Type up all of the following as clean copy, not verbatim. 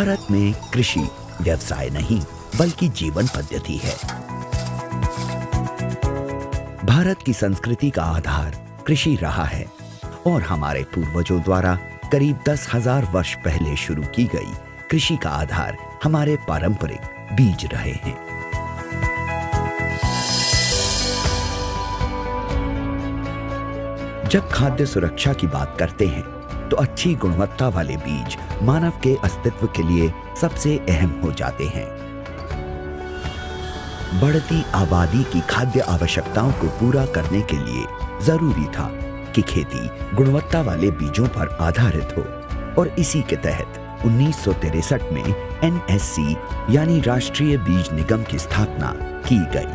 भारत में कृषि व्यवसाय नहीं बल्कि जीवन पद्धति है। भारत की संस्कृति का आधार कृषि रहा है और हमारे पूर्वजों द्वारा करीब 10,000 वर्ष पहले शुरू की गई कृषि का आधार हमारे पारंपरिक बीज रहे हैं। जब खाद्य सुरक्षा की बात करते हैं तो अच्छी गुणवत्ता वाले बीज मानव के अस्तित्व के लिए सबसे अहम हो जाते हैं। बढ़ती आबादी की खाद्य आवश्यकताओं को पूरा करने के लिए जरूरी था कि खेती गुणवत्ता वाले बीजों पर आधारित हो और इसी के तहत 1963 में NSC यानी राष्ट्रीय बीज निगम की स्थापना की गई।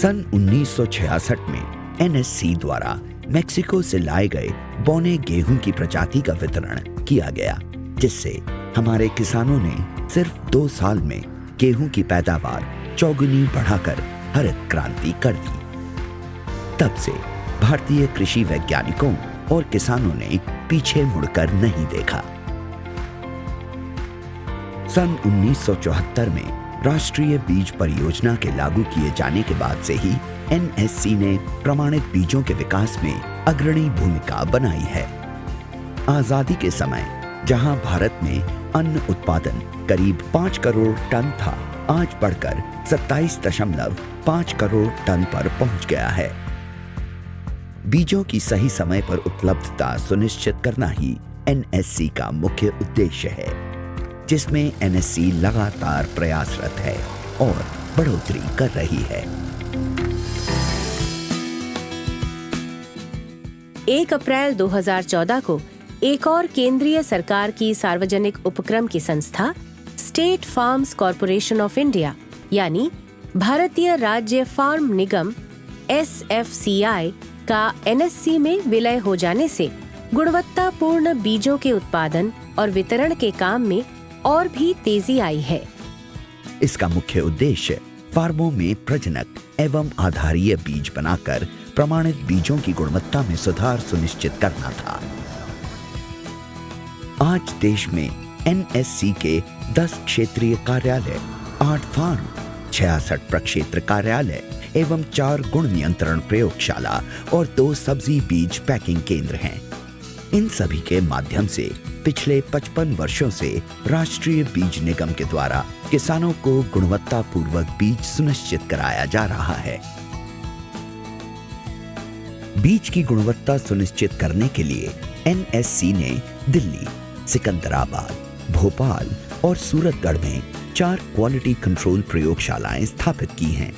सन 1966 में NSC द्वारा मेक्सिको से लाए गए बौने गेहूं की प्रजाति का वितरण किया गया, जिससे हमारे किसानों ने सिर्फ 2 साल में गेहूं की पैदावार चौगुनी बढ़ाकर हरित क्रांति कर दी। तब से भारतीय कृषि वैज्ञानिकों और किसानों ने पीछे मुड़कर नहीं देखा। सन 1974 में राष्ट्रीय बीज परियोजना के लागू किए जाने के बाद से ही NSC ने प्रमाणित बीजों के विकास में अग्रणी भूमिका बनाई है। आजादी के समय जहां भारत में अन्न उत्पादन करीब 5 करोड़ टन था, आज बढ़कर 27.5 करोड़ टन पर पहुंच गया है। बीजों की सही समय पर उपलब्धता सुनिश्चित करना ही NSC का मुख्य उद्देश्य है, जिसमें NSC लगातार प्रयासरत है और बढ़ोतरी कर रही है। 1 अप्रैल 2014 को एक और केंद्रीय सरकार की सार्वजनिक उपक्रम की संस्था state farms corporation of India यानी भारतीय राज्य फार्म निगम SFCI का NSC में विलय हो जाने से गुणवत्तापूर्ण बीजों के उत्पादन और वितरण के काम में और भी तेजी आई है। इसका मुख्य उद्देश्य फार्मों में प्रजनक एवं आधारीय बीज बनाकर प्रमाणित बीजों की गुणवत्ता में सुधार सुनिश्चित करना था। आज देश में NSC के 10 क्षेत्रीय कार्यालय, 8 फार्म, 66 प्रक्षेत्र कार्यालय एवं 4 गुण नियंत्रण प्रयोगशाला और 2 सब्जी बीज पैकिंग केंद्र हैं। इन सभी के माध्यम से पिछले 55 वर्षों से राष्ट्रीय बीज निगम के द्वारा किसानों को गुणवत्तापूर्वक बीज सुनिश्चित कराया जा रहा है। बीज की गुणवत्ता सुनिश्चित करने के लिए NSC ने दिल्ली, सिकंदराबाद, भोपाल और सूरतगढ़ में 4 क्वालिटी कंट्रोल प्रयोगशालाएं स्थापित की हैं।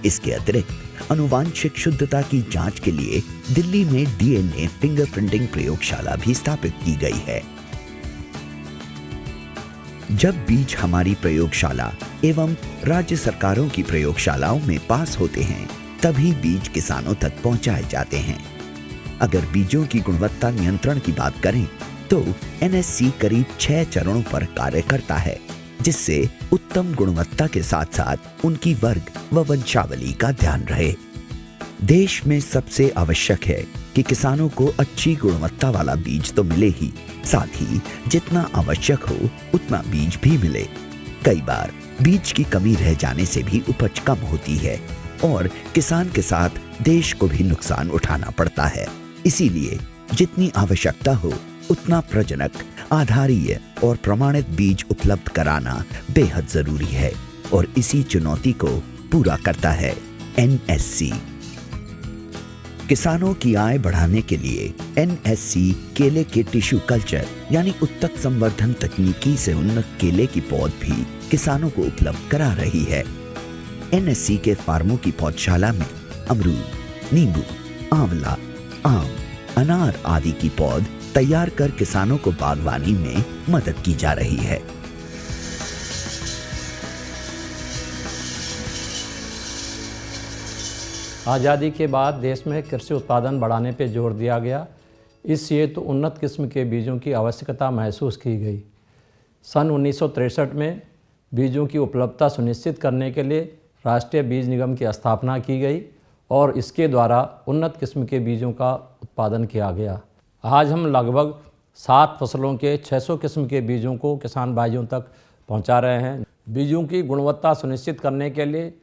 इसके अतिरिक्त आनुवांशिक शुद्धता की जांच के लिए दिल्ली में DNA फिंगरप्रिंटिंग प्रयोगशाला भी स्थापित की गई है। जब बीज हमारी प्रयोगशाला एवं राज्य सरकारों की प्रयोगशालाओं में पास होते हैं, तभी बीज किसानों तक पहुंचाए जाते हैं। अगर बीजों की गुणवत्ता नियंत्रण की बात करें तो NSC करीब 6 चरणों पर कार्य करता है, जिससे उत्तम गुणवत्ता के साथ साथ उनकी वर्ग व वंशावली का ध्यान रहे। देश में सबसे आवश्यक है कि किसानों को अच्छी गुणवत्ता वाला बीज तो मिले ही, साथ ही जितना आवश्यक हो उतना बीज भी मिले। कई बार बीज की कमी रह जाने से भी उपज कम होती है और किसान के साथ देश को भी नुकसान उठाना पड़ता है। इसीलिए जितनी आवश्यकता हो उतना प्रजनक, आधारीय और प्रमाणित बीज उपलब्ध कराना बेहद जरूरी है और इसी चुनौती को पूरा करता है NSC। किसानों की आय बढ़ाने के लिए NSC केले के टिश्यू कल्चर यानी उत्तक संवर्धन तकनीकी से उन्नत केले की पौध भी किसानों को उपलब्ध करा रही है। NSC के फार्मों की पौधशाला में अमरूद, नींबू, आंवला, आम, अनार आदि की पौध तैयार कर किसानों को बागवानी में मदद की जा रही है। आज़ादी के बाद देश में कृषि उत्पादन बढ़ाने पर जोर दिया गया। इससे तो उन्नत किस्म के बीजों की आवश्यकता महसूस की गई। सन 1963 में बीजों की उपलब्धता सुनिश्चित करने के लिए राष्ट्रीय बीज निगम की स्थापना की गई और इसके द्वारा उन्नत किस्म के बीजों का उत्पादन किया गया। आज हम लगभग 7 फसलों के 600 किस्म के बीजों को किसान भाइयों तक पहुंचा रहे हैं। बीजों की गुणवत्ता सुनिश्चित करने के लिए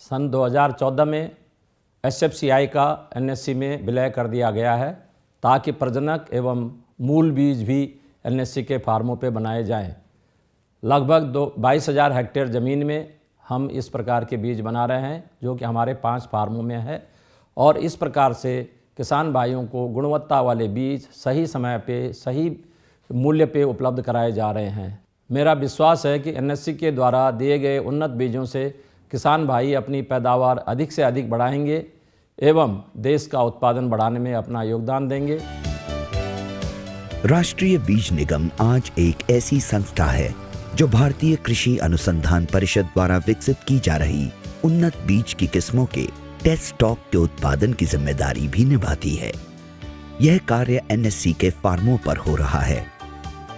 सन 2014 में SFCI का NSC में विलय कर दिया गया है, ताकि प्रजनक एवं मूल बीज भी NSC के फार्मों पे बनाए जाएं। लगभग 22,000 हेक्टेयर ज़मीन में हम इस प्रकार के बीज बना रहे हैं, जो कि हमारे 5 फार्मों में है, और इस प्रकार से किसान भाइयों को गुणवत्ता वाले बीज सही समय पे, सही मूल्य पे उपलब्ध कराए जा रहे हैं। मेरा विश्वास है कि NSC के द्वारा दिए गए उन्नत बीजों से किसान भाई अपनी पैदावार अधिक से अधिक बढ़ाएंगे एवं देश का उत्पादन बढ़ाने में अपना योगदान देंगे। राष्ट्रीय बीज निगम आज एक ऐसी संस्था है जो भारतीय कृषि अनुसंधान परिषद द्वारा विकसित की जा रही उन्नत बीज की किस्मों के टेस्ट स्टॉक के उत्पादन की जिम्मेदारी भी निभाती है। यह कार्य NSC के फार्मों पर हो रहा है।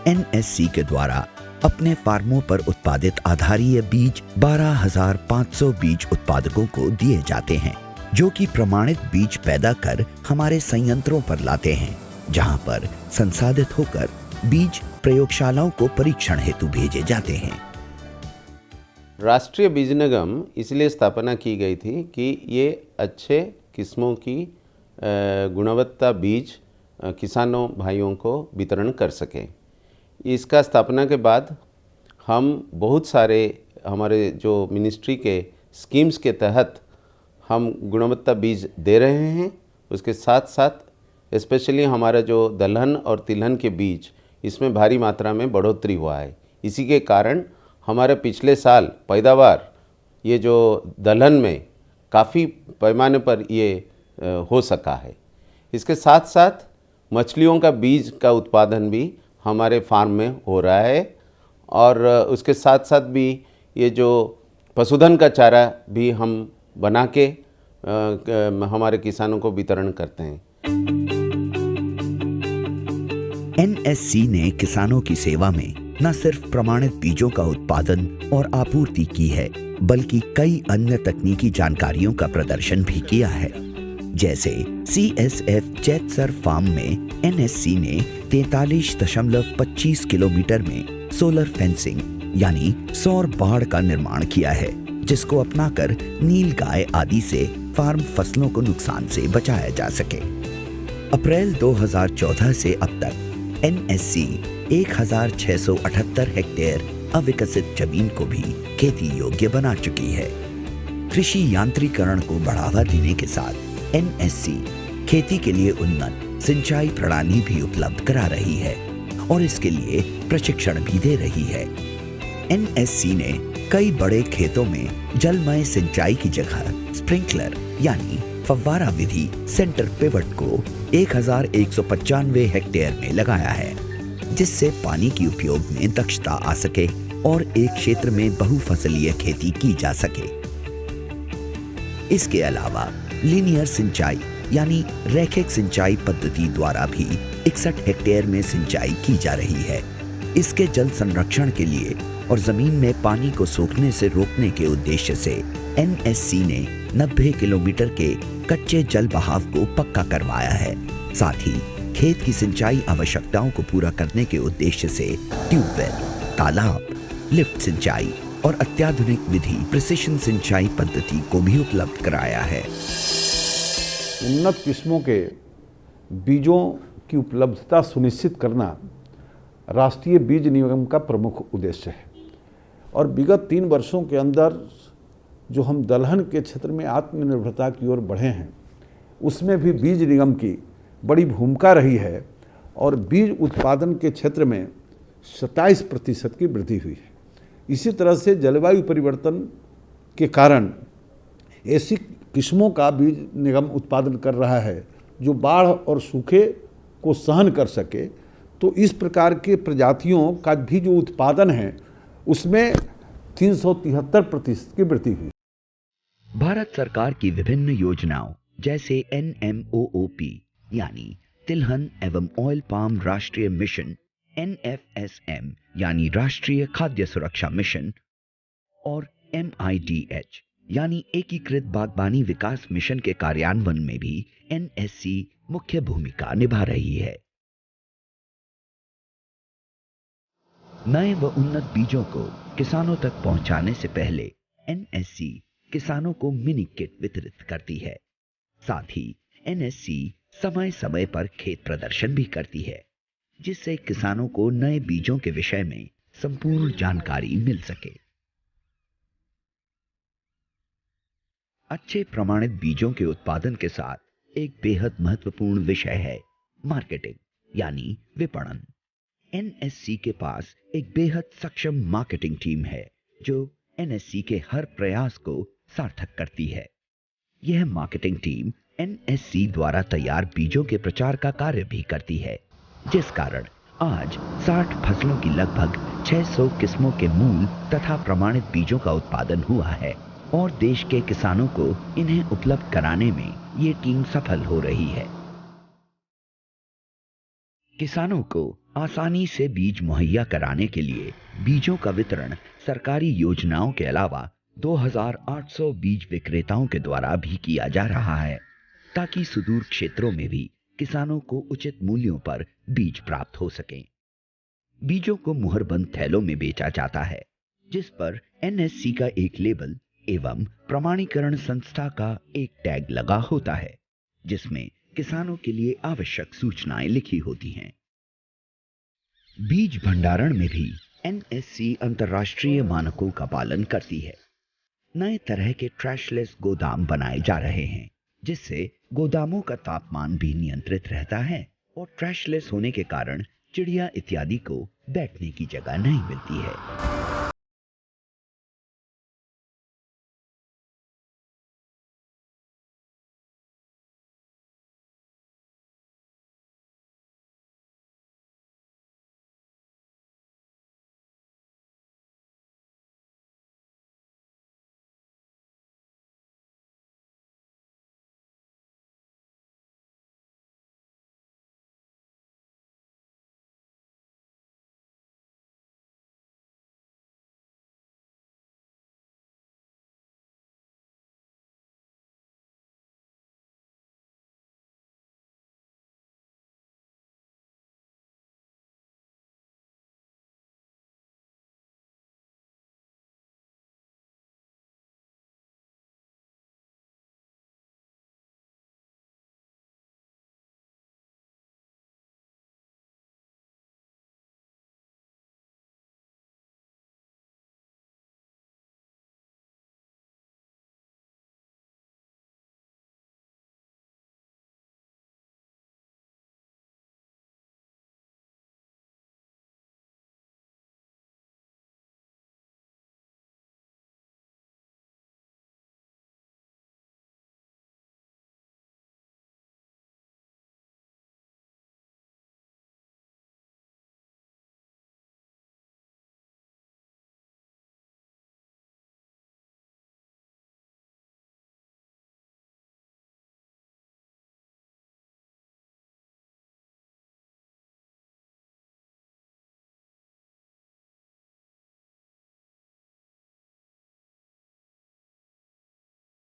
NSC के द्वारा अपने फार्मों पर उत्पादित आधारीय बीज 12,500 बीज उत्पादकों को दिए जाते हैं, जो कि प्रमाणित बीज पैदा कर हमारे संयंत्रों पर लाते हैं, जहां पर संसाधित होकर बीज प्रयोगशालाओं को परीक्षण हेतु भेजे जाते हैं। राष्ट्रीय बीज निगम इसलिए स्थापना की गई थी कि ये अच्छे किस्मों की गुणवत्ता बीज किसानों भाइयों को वितरण कर सकें। इसका स्थापना के बाद हम बहुत सारे हमारे जो मिनिस्ट्री के स्कीम्स के तहत हम गुणवत्ता बीज दे रहे हैं। उसके साथ साथ स्पेशली हमारा जो दलहन और तिलहन के बीज, इसमें भारी मात्रा में बढ़ोतरी हुआ है। इसी के कारण हमारे पिछले साल पैदावार ये जो दलहन में काफ़ी पैमाने पर ये हो सका है। इसके साथ साथ मछलियों का बीज का उत्पादन भी हमारे फार्म में हो रहा है, और उसके साथ साथ भी ये जो पशुधन का चारा भी हम बना के हमारे किसानों को वितरण करते हैं। NSC ने किसानों की सेवा में न सिर्फ प्रमाणित बीजों का उत्पादन और आपूर्ति की है, बल्कि कई अन्य तकनीकी जानकारियों का प्रदर्शन भी किया है। जैसे CSF चैतसर फार्म में NSC ने 43.25 किलोमीटर में सोलर फेंसिंग यानी सौर बाड़ का निर्माण किया है, जिसको अपनाकर नीलगाय आदि से फार्म फसलों को नुकसान से बचाया जा सके। अप्रैल 2014 से अब तक NSC 1,678 हेक्टेयर अविकसित जमीन को भी खेती योग्य बना चुकी है। कृषि यांत्रिकरण को बढ़ावा देने के साथ NSC खेती के लिए उन्नत सिंचाई प्रणाली भी उपलब्ध करा रही है और इसके लिए प्रशिक्षण भी दे रही है। NSC ने कई बड़े खेतों में जलमय सिंचाई की जगह स्प्रिंकलर यानी फव्वारा विधि सेंटर पिवट को 1,195 हेक्टेयर में लगाया है, जिससे पानी की उपयोग में दक्षता आ सके और एक क्षेत्र में बहुफसलीय खेती की जा सके। इसके अलावा लीनियर सिंचाई यानी रैखिक सिंचाई पद्धति द्वारा भी 61 हेक्टेयर में सिंचाई की जा रही है। इसके जल संरक्षण के लिए और जमीन में पानी को सोखने से रोकने के उद्देश्य से NSC ने 90 किलोमीटर के कच्चे जल बहाव को पक्का करवाया है। साथ ही खेत की सिंचाई आवश्यकताओं को पूरा करने के उद्देश्य से ट्यूबवेल, तालाब, लिफ्ट सिंचाई और अत्याधुनिक विधि प्रिसिशन सिंचाई पद्धति को भी उपलब्ध कराया है। उन्नत किस्मों के बीजों की उपलब्धता सुनिश्चित करना राष्ट्रीय बीज निगम का प्रमुख उद्देश्य है और विगत 3 वर्षों के अंदर जो हम दलहन के क्षेत्र में आत्मनिर्भरता की ओर बढ़े हैं, उसमें भी बीज निगम की बड़ी भूमिका रही है और बीज उत्पादन के क्षेत्र में 27% की वृद्धि हुई है। इसी तरह से जलवायु परिवर्तन के कारण ऐसी किस्मों का बीज निगम उत्पादन कर रहा है जो बाढ़ और सूखे को सहन कर सके। तो इस प्रकार के प्रजातियों का भी जो उत्पादन है उसमें 373% की वृद्धि हुई। भारत सरकार की विभिन्न योजनाओं जैसे NMOOP यानी तिलहन एवं ऑयल पाम राष्ट्रीय मिशन, NFSM यानी राष्ट्रीय खाद्य सुरक्षा मिशन और MIDH यानी एकीकृत बागबानी विकास मिशन के कार्यान्वयन में भी NSC मुख्य भूमिका निभा रही है। नए व उन्नत बीजों को किसानों तक पहुंचाने से पहले एनएससी किसानों को मिनी किट वितरित करती है। साथ ही एनएससी समय समय पर खेत प्रदर्शन भी करती है, जिससे किसानों को नए बीजों के विषय में संपूर्ण जानकारी मिल सके। अच्छे प्रमाणित बीजों के उत्पादन के साथ एक बेहद महत्वपूर्ण विषय है मार्केटिंग यानी विपणन। एनएससी के पास एक बेहद सक्षम मार्केटिंग टीम है जो एनएससी के हर प्रयास को सार्थक करती है। यह मार्केटिंग टीम एनएससी द्वारा तैयार बीजों के प्रचार का कार्य भी करती है, जिस कारण आज 60 फसलों की लगभग 600 किस्मों के मूल तथा प्रमाणित बीजों का उत्पादन हुआ है और देश के किसानों को इन्हें उपलब्ध कराने में ये टीम सफल हो रही है। किसानों को आसानी से बीज मुहैया कराने के लिए बीजों का वितरण सरकारी योजनाओं के अलावा 2800 बीज विक्रेताओं के द्वारा भी किया जा रहा है, ताकि सुदूर क्षेत्रों में भी किसानों को उचित मूल्यों पर बीज प्राप्त हो सके। बीजों को मुहरबंद थैलों में बेचा जाता है, जिस पर एनएससी का एक लेबल एवं प्रमाणीकरण संस्था का एक टैग लगा होता है, जिसमें किसानों के लिए आवश्यक सूचनाएं लिखी होती हैं। बीज भंडारण में भी एनएससी अंतर्राष्ट्रीय मानकों का पालन करती है। नए तरह के ट्रैशलेस गोदाम बनाए जा रहे हैं, जिससे गोदामों का तापमान भी नियंत्रित रहता है और ट्रैशलेस होने के कारण चिड़िया इत्यादि को बैठने की जगह नहीं मिलती है।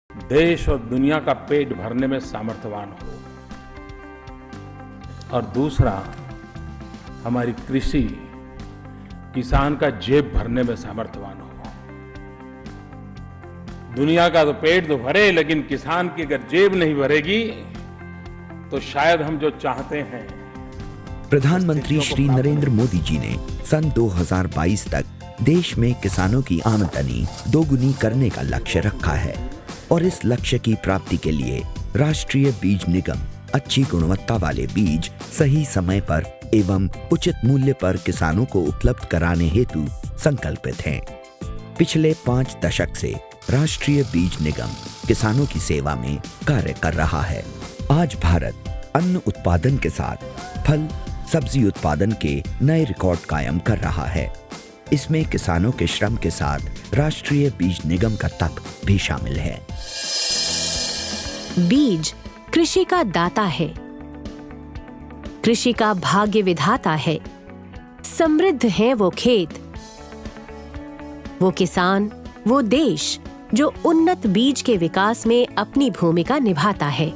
देश और दुनिया का पेट भरने में सामर्थ्यवान हो, और दूसरा हमारी कृषि किसान का जेब भरने में सामर्थ्यवान हो। दुनिया का तो पेट तो भरे, लेकिन किसान की अगर जेब नहीं भरेगी तो शायद हम जो चाहते हैं। प्रधानमंत्री श्री नरेंद्र मोदी जी ने सन 2022 तक देश में किसानों की आमदनी दोगुनी करने का लक्ष्य रखा है और इस लक्ष्य की प्राप्ति के लिए राष्ट्रीय बीज निगम अच्छी गुणवत्ता वाले बीज सही समय पर एवं उचित मूल्य पर किसानों को उपलब्ध कराने हेतु संकल्पित हैं। पिछले 5 दशक से राष्ट्रीय बीज निगम किसानों की सेवा में कार्य कर रहा है। आज भारत अन्न उत्पादन के साथ फल सब्जी उत्पादन के नए रिकॉर्ड कायम कर रहा है। इसमें किसानों के श्रम के साथ राष्ट्रीय बीज निगम का तप भी शामिल है। बीज कृषि का दाता है, कृषि का भाग्य विधाता है। समृद्ध है वो खेत, वो किसान, वो देश जो उन्नत बीज के विकास में अपनी भूमिका निभाता है।